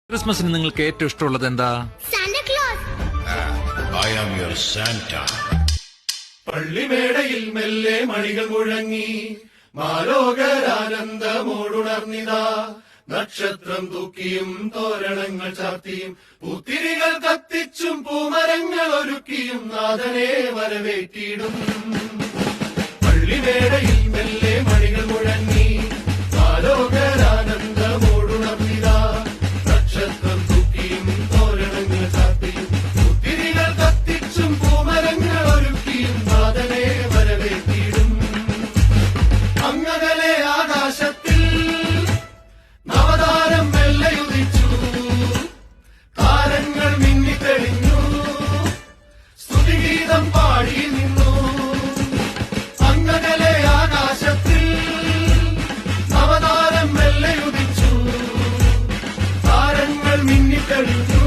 ക്രിസ്മസിന് നിങ്ങൾക്ക് ഏറ്റവും ഇഷ്ടമുള്ളത് എന്താ? I am your Santa. പള്ളിമേടയിൽ മെല്ലെ മണികൾ മുഴങ്ങി മാലോകരാനന്ദമോടുണർന്നിതാ. നക്ഷത്രം തൂക്കിയും തോരണങ്ങൾ ചാർത്തിയും പൂത്തിരികൾ കത്തിച്ചും പൂമരങ്ങൾ ഒരുക്കിയും നാഥനെ വരവേറ്റിടും. പള്ളിമേടയിൽ മെല്ലെ മണികൾ മുഴങ്ങി മാലോകരാനന്ദമോടുണർന്നിതാ. നക്ഷത്രം തൂക്കിയും തോരണങ്ങൾ ചാർത്തിയും പൂത്തിരികൾ കത്തിച്ചും പൂമരങ്ങൾ ഒരുക്കിയും നാഥനെ വരവേറ്റിടും. അങ്ങകലെ ആകാശത്തിൽ നവതാരം മെല്ലയുദിച്ചു. താരങ്ങൾ മിന്നിത്തെളിഞ്ഞു, സ്തുതിഗീതം പാടി നിന്നു. അങ്ങകലെ ആകാശത്തിൽ നവതാരം മെല്ലയുദിച്ചു. താരങ്ങൾ മിന്നിത്തെളിഞ്ഞു,